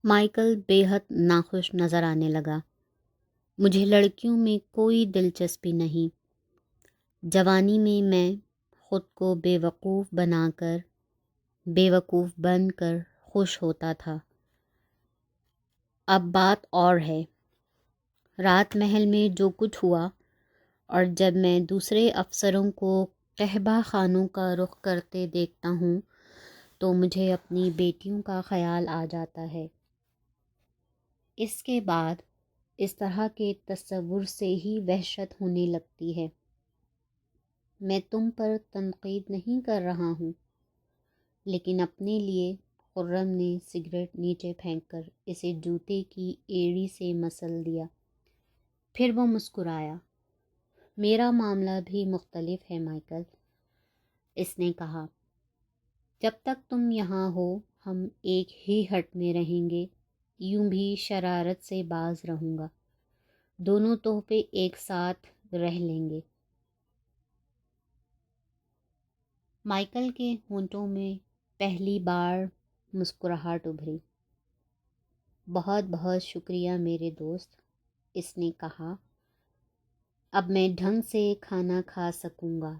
Michael بے حد ناخوش نظر آنے لگا۔ مجھے لڑکیوں میں کوئی دلچسپی نہیں۔ جوانی میں میں خود کو بے وقوف بن کر خوش ہوتا تھا۔ اب بات اور ہے۔ رات محل میں جو کچھ ہوا، اور جب میں دوسرے افسروں کو قہبہ خانوں کا رخ کرتے دیکھتا ہوں تو مجھے اپنی بیٹیوں کا خیال آ جاتا ہے۔ اس کے بعد اس طرح کے تصور سے ہی وحشت ہونے لگتی ہے۔ میں تم پر تنقید نہیں کر رہا ہوں، لیکن اپنے لیے خرم نے سگریٹ نیچے پھینک کر اسے جوتے کی ایڑی سے مسل دیا۔ پھر وہ مسکرایا۔ میرا معاملہ بھی مختلف ہے مائیکل، اس نے کہا۔ جب تک تم یہاں ہو ہم ایک ہی ہٹ میں رہیں گے، یوں بھی شرارت سے باز رہوں گا، دونوں تحفے ایک ساتھ رہ لیں گے۔ مائیکل کے ہونٹوں میں پہلی بار مسکراہٹ ابھری۔ بہت بہت شکریہ میرے دوست، اس نے کہا۔ اب میں ڈھنگ سے کھانا کھا سکوں گا۔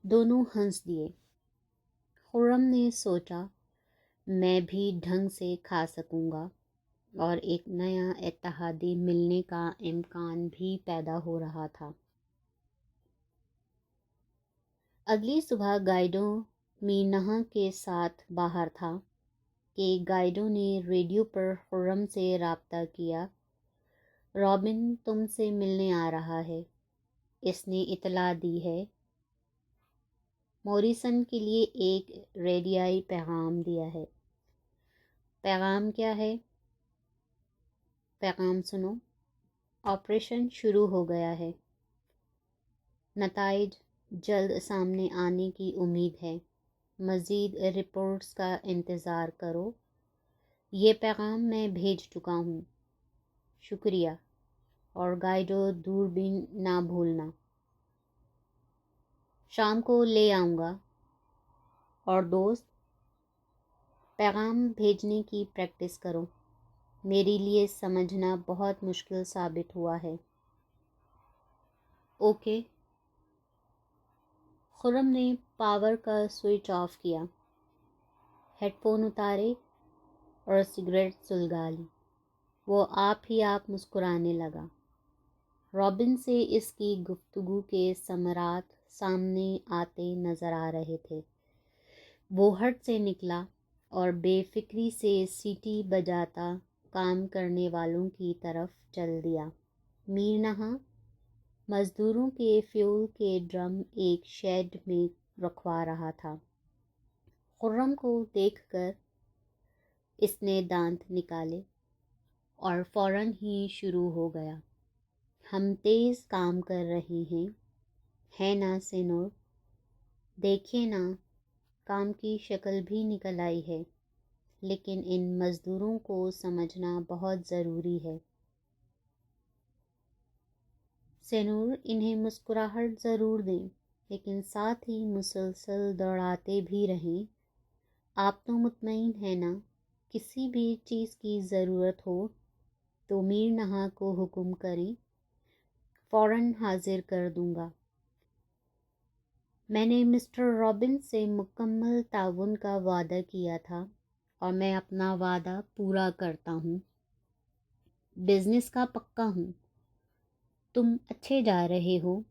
دونوں ہنس دیے۔ خرم نے سوچا میں بھی ڈھنگ سے کھا سکوں گا، اور ایک نیا اتحادی ملنے کا امکان بھی پیدا ہو رہا تھا۔ اگلی صبح گائیڈو میر کے ساتھ باہر تھا کہ گائیڈو نے ریڈیو پر خرم سے رابطہ کیا۔ رابن تم سے ملنے آ رہا ہے، اس نے اطلاع دی ہے۔ موریسن کے لیے ایک ریڈیائی پیغام دیا ہے۔ پیغام کیا ہے؟ پیغام سنو۔ آپریشن شروع ہو گیا ہے۔ نتائج جلد سامنے آنے کی امید ہے۔ مزید رپورٹس کا انتظار کرو۔ یہ پیغام میں بھیج چکا ہوں۔ شکریہ، اور گائیڈو دوربین نہ بھولنا۔ شام کو لے آؤں گا۔ اور دوست، پیغام بھیجنے کی پریکٹس کرو۔ میرے لیے سمجھنا بہت مشکل ثابت ہوا ہے۔ اوکے۔ خرم نے پاور کا سوئچ آف کیا، ہیڈ فون اتارے اور سگریٹ سلگا لی۔ وہ آپ ہی آپ مسکرانے لگا۔ رابن سے اس کی گفتگو کے ثمرات سامنے آتے نظر آ رہے تھے۔ وہ ہٹ سے نکلا اور بے فکری سے سیٹی بجاتا کام کرنے والوں کی طرف چل دیا۔ میر مزدوروں کے فیول کے ڈرم ایک شیڈ میں رکھوا رہا تھا۔ خرم کو دیکھ کر اس نے دانت نکالے اور فوراً ہی شروع ہو گیا۔ ہم تیز کام کر رہے ہیں، ہے نا سینور؟ دیکھیے نا، کام کی شکل بھی نکل آئی ہے، لیکن ان مزدوروں کو سمجھنا بہت ضروری ہے۔ سینور، انہیں مسکراہٹ ضرور دیں، لیکن ساتھ ہی مسلسل دوڑاتے بھی رہیں۔ آپ تو مطمئن ہیں نا؟ کسی بھی چیز کی ضرورت ہو تو میر کو حکم کریں، فوراً حاضر کر دوں گا۔ میں نے مسٹر رابن سے مکمل تعاون کا وعدہ کیا تھا، اور میں اپنا وعدہ پورا کرتا ہوں۔ بزنس کا پکا ہوں۔ تم اچھے جا رہے ہو،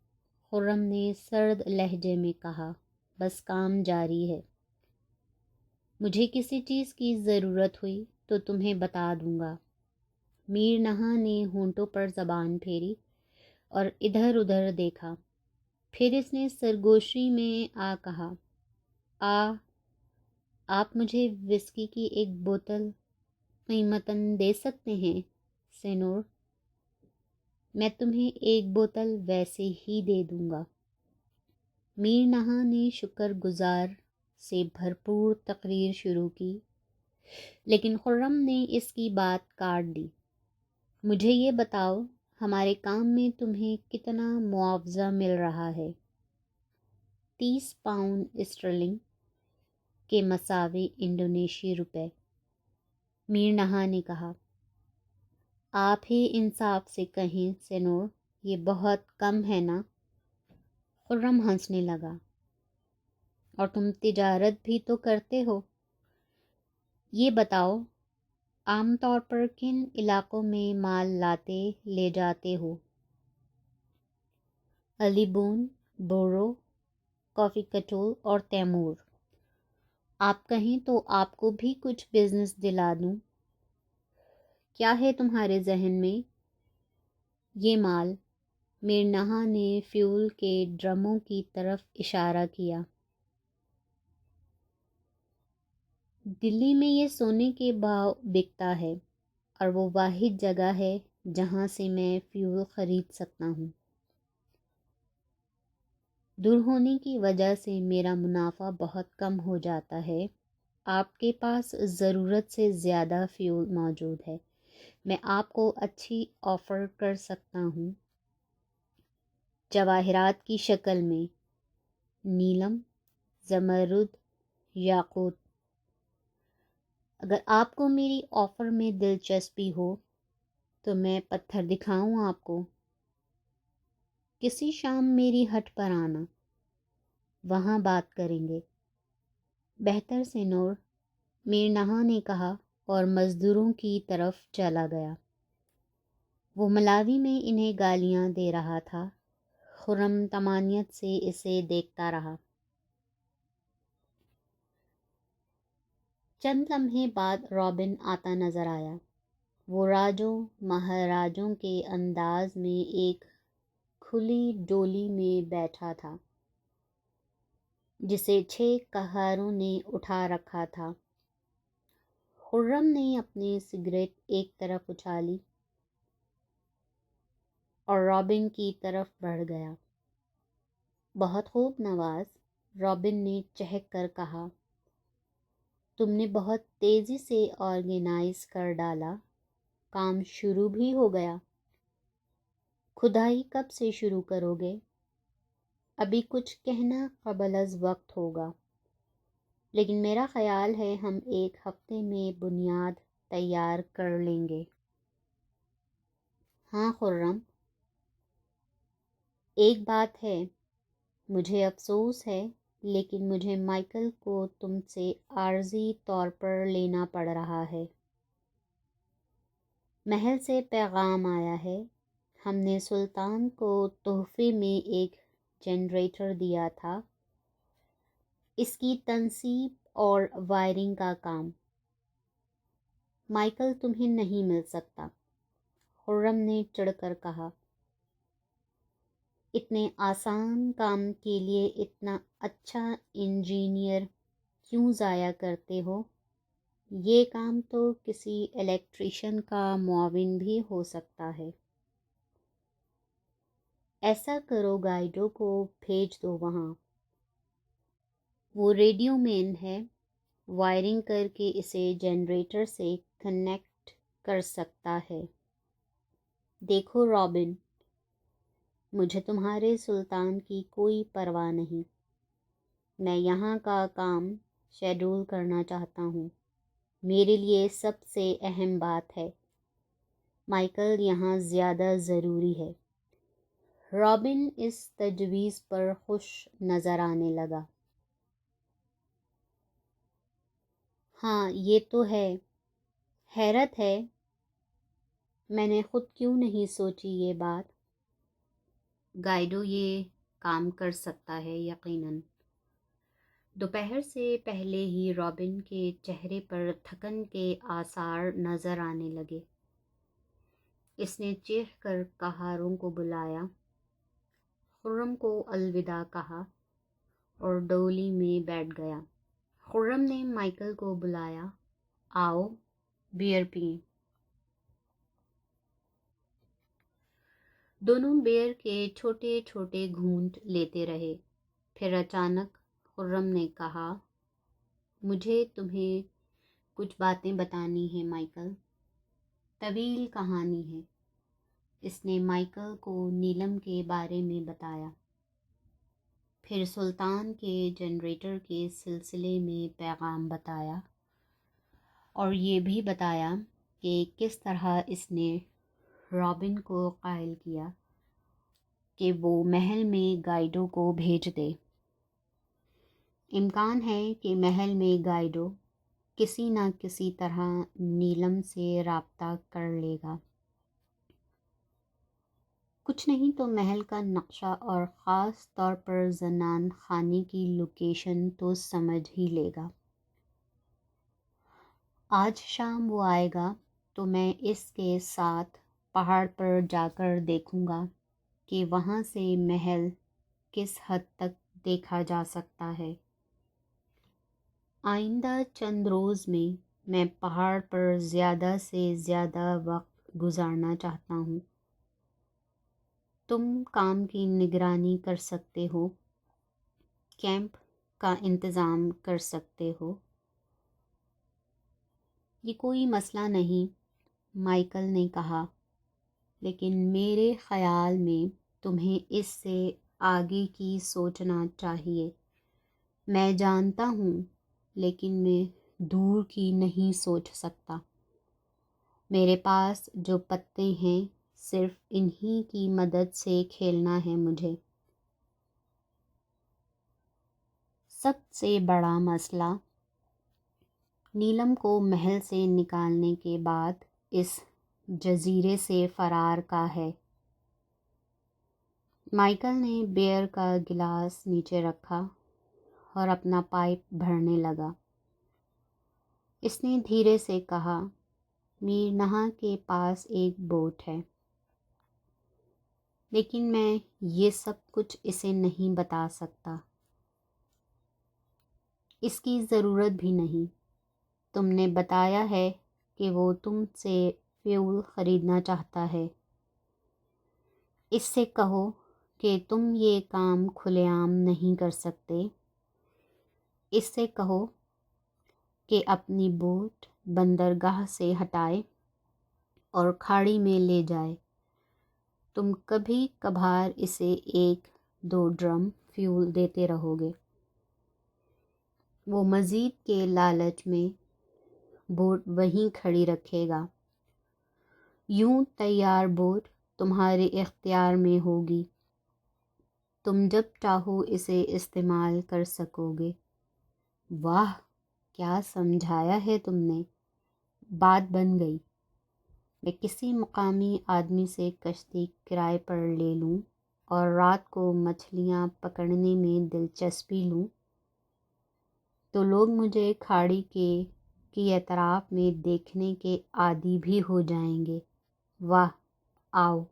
خرم نے سرد لہجے میں کہا۔ بس کام جاری ہے۔ مجھے کسی چیز کی ضرورت ہوئی تو تمہیں بتا دوں گا۔ میر نے ہونٹوں پر زبان پھیری اور ادھر ادھر دیکھا۔ پھر اس نے سرگوشی میں کہا، آپ مجھے وسکی کی ایک بوتل قیمتاً دے سکتے ہیں سینور؟ میں تمہیں ایک بوتل ویسے ہی دے دوں گا۔ میر نے شکر گزار سے بھرپور تقریر شروع کی، لیکن خرم نے اس کی بات کاٹ دی۔ مجھے یہ بتاؤ، ہمارے کام میں تمہیں کتنا معاوضہ مل رہا ہے؟ 30 پاؤنڈ اسٹرلنگ کے مساوی انڈونیشی روپے۔ میر نہا نے کہا۔ آپ ہی انصاف سے کہیں سینور، یہ بہت کم ہے نا؟ خرم ہنسنے لگا۔ اور تم تجارت بھی تو کرتے ہو۔ یہ بتاؤ، عام طور پر کن علاقوں میں مال لاتے لے جاتے ہو؟ علی بون، بورو، کافی کٹول اور تیمور۔ آپ کہیں تو آپ کو بھی کچھ بزنس دلا دوں۔ کیا ہے تمہارے ذہن میں؟ یہ مال، میر نہا نے فیول کے ڈرموں کی طرف اشارہ کیا۔ دلی میں یہ سونے کے بھاؤ بکتا ہے، اور وہ واحد جگہ ہے جہاں سے میں فیول خرید سکتا ہوں۔ دور ہونے کی وجہ سے میرا منافع بہت کم ہو جاتا ہے۔ آپ کے پاس ضرورت سے زیادہ فیول موجود ہے۔ میں آپ کو اچھی آفر کر سکتا ہوں، جواہرات کی شکل میں، نیلم، زمرد، یاقوت۔ اگر آپ کو میری آفر میں دلچسپی ہو تو میں پتھر دکھاؤں آپ کو۔ کسی شام میری ہٹ پر آنا، وہاں بات کریں گے۔ بہتر سینور، میر نہا نے کہا اور مزدوروں کی طرف چلا گیا۔ وہ ملاوی میں انہیں گالیاں دے رہا تھا۔ خرم طمانیت سے اسے دیکھتا رہا۔ چند لمحے بعد رابن آتا نظر آیا۔ وہ راجوں مہاراجوں کے انداز میں ایک کھلی ڈولی میں بیٹھا تھا جسے 6 کہاروں نے اٹھا رکھا تھا۔ خرم نے اپنی سگریٹ ایک طرف اچھالی اور رابن کی طرف بڑھ گیا۔ بہت خوب نواز، رابن نے چہک کر کہا، تم نے بہت تیزی سے آرگنائز کر ڈالا۔ کام شروع بھی ہو گیا۔ کھدائی کب سے شروع کرو گے؟ ابھی کچھ کہنا قبل از وقت ہوگا، لیکن میرا خیال ہے ہم 1 ہفتے میں بنیاد تیار کر لیں گے۔ ہاں خرم، ایک بات ہے، مجھے افسوس ہے، لیکن مجھے مائیکل کو تم سے عارضی طور پر لینا پڑ رہا ہے۔ محل سے پیغام آیا ہے۔ ہم نے سلطان کو تحفے میں ایک جنریٹر دیا تھا، اس کی تنصیب اور وائرنگ کا کام۔ مائیکل تمہیں نہیں مل سکتا، خرم نے چڑھ کر کہا۔ اتنے آسان کام کے لیے اتنا اچھا انجینئر کیوں ضائع کرتے ہو؟ یہ کام تو کسی الیکٹریشین کا معاون بھی ہو سکتا ہے۔ ایسا کرو، گائیڈو کو بھیج دو وہاں۔ وہ ریڈیو مین ہے، وائرنگ کر کے اسے جنریٹر سے کنیکٹ کر سکتا ہے۔ دیکھو رابن، مجھے تمہارے سلطان کی کوئی پرواہ نہیں۔ میں یہاں کا کام شیڈول کرنا چاہتا ہوں۔ میرے لیے سب سے اہم بات ہے، مائیکل یہاں زیادہ ضروری ہے۔ رابن اس تجویز پر خوش نظر آنے لگا۔ ہاں یہ تو ہے، حیرت ہے، میں نے خود کیوں نہیں سوچی یہ بات۔ گائیڈو یہ کام کر سکتا ہے یقیناً۔ دوپہر سے پہلے ہی رابن کے چہرے پر تھکن کے آثار نظر آنے لگے۔ اس نے چیخ کر کہاروں کو بلایا، خرم کو الوداع کہا اور ڈولی میں بیٹھ گیا۔ خرم نے مائیکل کو بلایا، آؤ بیئر پئیں۔ دونوں بیئر کے چھوٹے چھوٹے گھونٹ لیتے رہے۔ پھر اچانک خرم نے کہا، مجھے تمہیں کچھ باتیں بتانی ہیں مائیکل، طویل کہانی ہے۔ اس نے مائیکل کو نیلم کے بارے میں بتایا، پھر سلطان کے جنریٹر کے سلسلے میں پیغام بتایا، اور یہ بھی بتایا کہ کس طرح اس نے رابن کو قائل کیا کہ وہ محل میں گائیڈو کو بھیج دے۔ امکان ہے کہ محل میں گائیڈو کسی نہ کسی طرح نیلم سے رابطہ کر لے گا، کچھ نہیں تو محل کا نقشہ اور خاص طور پر زنان خانے کی لوکیشن تو سمجھ ہی لے گا۔ آج شام وہ آئے گا تو میں اس کے ساتھ پہاڑ پر جا کر دیکھوں گا کہ وہاں سے محل کس حد تک دیکھا جا سکتا ہے۔ آئندہ چند روز میں پہاڑ پر زیادہ سے زیادہ وقت گزارنا چاہتا ہوں۔ تم کام کی نگرانی کر سکتے ہو، کیمپ کا انتظام کر سکتے ہو۔ یہ کوئی مسئلہ نہیں، مائیکل نے کہا، لیکن میرے خیال میں تمہیں اس سے آگے کی سوچنا چاہیے۔ میں جانتا ہوں، لیکن میں دور کی نہیں سوچ سکتا۔ میرے پاس جو پتے ہیں صرف انہی کی مدد سے کھیلنا ہے مجھے۔ سب سے بڑا مسئلہ نیلم کو محل سے نکالنے کے بعد اس جزیرے سے فرار کا ہے۔ مائیکل نے بیئر کا گلاس نیچے رکھا اور اپنا پائپ بھرنے لگا۔ اس نے دھیرے سے کہا، میر نہا کے پاس ایک بوٹ ہے، لیکن میں یہ سب کچھ اسے نہیں بتا سکتا۔ اس کی ضرورت بھی نہیں۔ تم نے بتایا ہے کہ وہ تم سے فیول خریدنا چاہتا ہے۔ اس سے کہو کہ تم یہ کام کھلے عام نہیں کر سکتے۔ اس سے کہو کہ اپنی بوٹ بندرگاہ سے ہٹائے اور کھاڑی میں لے جائے۔ تم کبھی کبھار اسے 1-2 ڈرم فیول دیتے رہو گے۔ وہ مزید کے لالچ میں بوٹ وہیں کھڑی رکھے گا۔ یوں تیار بوٹ تمہارے اختیار میں ہوگی، تم جب چاہو اسے استعمال کر سکو گے۔ واہ، کیا سمجھایا ہے تم نے! بات بن گئی۔ میں کسی مقامی آدمی سے کشتی کرائے پر لے لوں اور رات کو مچھلیاں پکڑنے میں دلچسپی لوں تو لوگ مجھے کھاڑی کی اطراف میں دیکھنے کے عادی بھی ہو جائیں گے۔ واہ، آؤ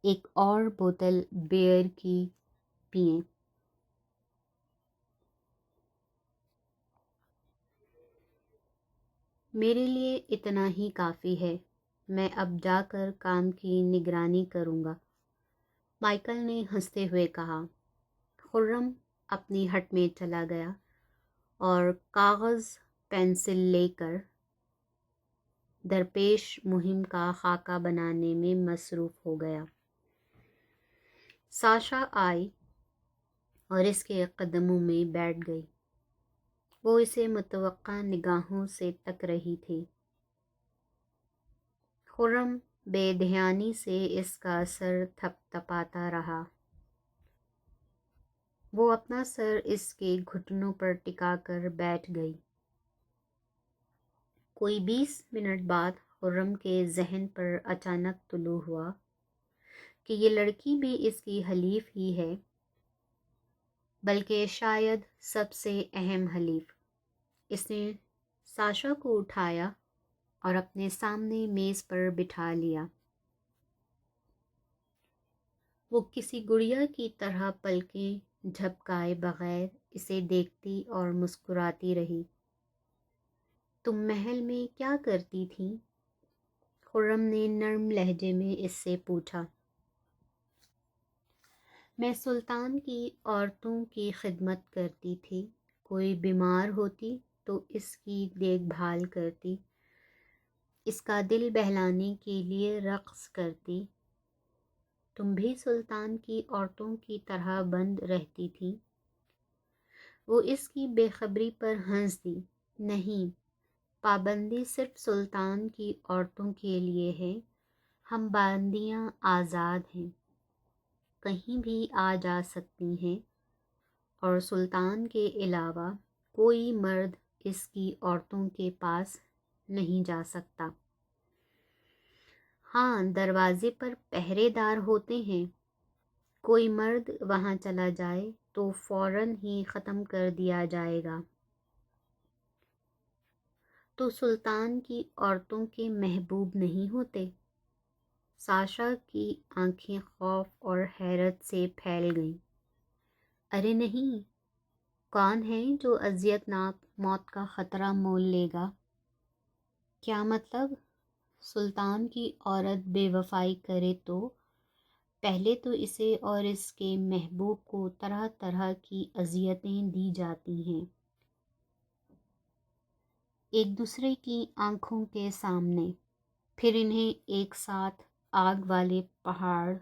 ایک اور بوتل بیئر کی پئیں۔ میرے لیے اتنا ہی کافی ہے، میں اب جا کر کام کی نگرانی کروں گا، مائیکل نے ہنستے ہوئے کہا۔ خرم اپنی ہٹ میں چلا گیا اور کاغذ پینسل لے کر درپیش مہم کا خاکہ بنانے میں مصروف ہو گیا۔ ساشا آئی اور اس کے قدموں میں بیٹھ گئی۔ وہ اسے متوقع نگاہوں سے تک رہی تھی۔ خرم بے دھیانی سے اس کا سر تھپ تھپاتا رہا۔ وہ اپنا سر اس کے گھٹنوں پر ٹکا کر بیٹھ گئی۔ کوئی 20 منٹ بعد خرم کے ذہن پر اچانک طلوع ہوا کہ یہ لڑکی بھی اس کی حلیف ہی ہے، بلکہ شاید سب سے اہم حلیف۔ اس نے ساشا کو اٹھایا اور اپنے سامنے میز پر بٹھا لیا۔ وہ کسی گڑیا کی طرح پلکیں جھپکائے بغیر اسے دیکھتی اور مسکراتی رہی۔ تم محل میں کیا کرتی تھیں؟ خرم نے نرم لہجے میں اس سے پوچھا۔ میں سلطان کی عورتوں کی خدمت کرتی تھی، کوئی بیمار ہوتی تو اس کی دیکھ بھال کرتی، اس کا دل بہلانے کے لیے رقص کرتی۔ تم بھی سلطان کی عورتوں کی طرح بند رہتی تھی؟ وہ اس کی بے خبری پر ہنس دی۔ نہیں، پابندی صرف سلطان کی عورتوں کے لیے ہے، ہم باندیاں آزاد ہیں، کہیں بھی آ جا سکتی ہیں، اور سلطان کے علاوہ کوئی مرد اس کی عورتوں کے پاس نہیں جا سکتا۔ ہاں، دروازے پر پہرے دار ہوتے ہیں، کوئی مرد وہاں چلا جائے تو فوراً ہی ختم کر دیا جائے گا۔ تو سلطان کی عورتوں کے محبوب نہیں ہوتے؟ ساشا کی آنکھیں خوف اور حیرت سے پھیل گئیں۔ ارے نہیں، کون ہے جو اذیت ناک موت کا خطرہ مول لے گا؟ کیا مطلب؟ سلطان کی عورت بے وفائی کرے تو پہلے تو اسے اور اس کے محبوب کو طرح طرح کی اذیتیں دی جاتی ہیں، ایک دوسرے کی آنکھوں کے سامنے، پھر انہیں ایک ساتھ آگ والے پہاڑ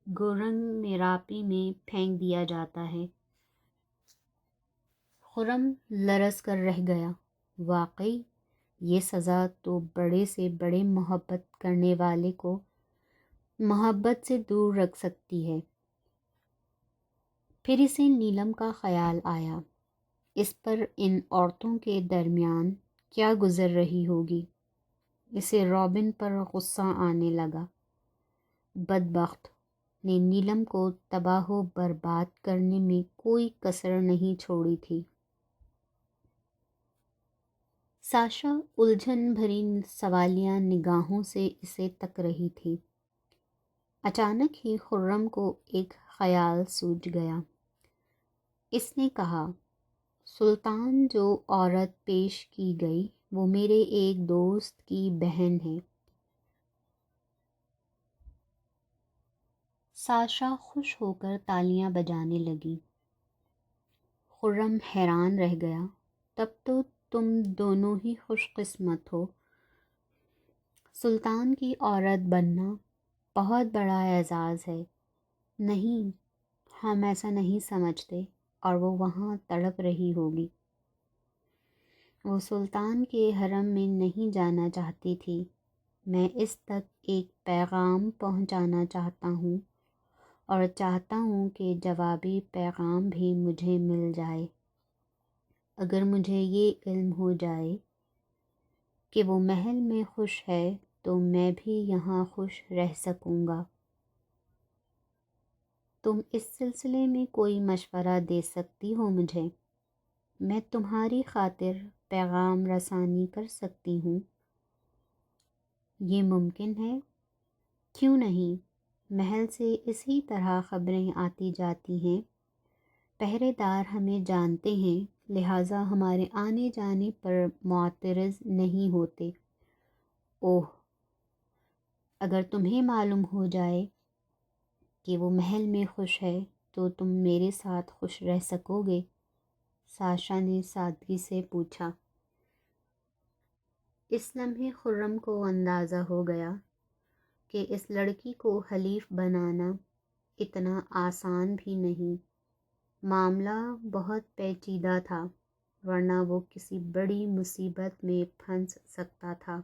گورنگ میراپی میں پھینک دیا جاتا ہے۔ خرم لرز کر رہ گیا۔ واقعی یہ سزا تو بڑے سے بڑے محبت کرنے والے کو محبت سے دور رکھ سکتی ہے۔ پھر اسے نیلم کا خیال آیا، اس پر ان عورتوں کے درمیان کیا گزر رہی ہوگی۔ اسے رابن پر غصہ آنے لگا۔ بدبخت نے نیلم کو تباہ و برباد کرنے میں کوئی کسر نہیں چھوڑی تھی۔ ساشا الجھن بھری سوالیہ نگاہوں سے اسے تک رہی تھی۔ اچانک ہی خرم کو ایک خیال سوجھ گیا۔ اس نے کہا، سلطان جو عورت پیش کی گئی وہ میرے ایک دوست کی بہن ہے۔ ساشا خوش ہو کر تالیاں بجانے لگی۔ خرم حیران رہ گیا۔ تب تو تم دونوں ہی خوش قسمت ہو۔ سلطان کی عورت بننا بہت بڑا اعزاز ہے۔ نہیں، ہم ایسا نہیں سمجھتے، اور وہ وہاں تڑپ رہی ہوگی۔ وہ سلطان کے حرم میں نہیں جانا چاہتی تھی۔ میں اس تک ایک پیغام پہنچانا چاہتا ہوں، اور چاہتا ہوں کہ جوابی پیغام بھی مجھے مل جائے۔ اگر مجھے یہ علم ہو جائے کہ وہ محل میں خوش ہے تو میں بھی یہاں خوش رہ سکوں گا۔ تم اس سلسلے میں کوئی مشورہ دے سکتی ہو مجھے؟ میں تمہاری خاطر پیغام رسانی کر سکتی ہوں۔ یہ ممکن ہے؟ کیوں نہیں؟ محل سے اسی طرح خبریں آتی جاتی ہیں۔ پہرے دار ہمیں جانتے ہیں، لہٰذا ہمارے آنے جانے پر معترض نہیں ہوتے۔ اوہ، اگر تمہیں معلوم ہو جائے کہ وہ محل میں خوش ہے تو تم میرے ساتھ خوش رہ سکو گے؟ ساشا نے سادگی سے پوچھا۔ اس لمحے خرم کو اندازہ ہو گیا کہ اس لڑکی کو حلیف بنانا اتنا آسان بھی نہیں۔ معاملہ بہت پیچیدہ تھا، ورنہ وہ کسی بڑی مصیبت میں پھنس سکتا تھا۔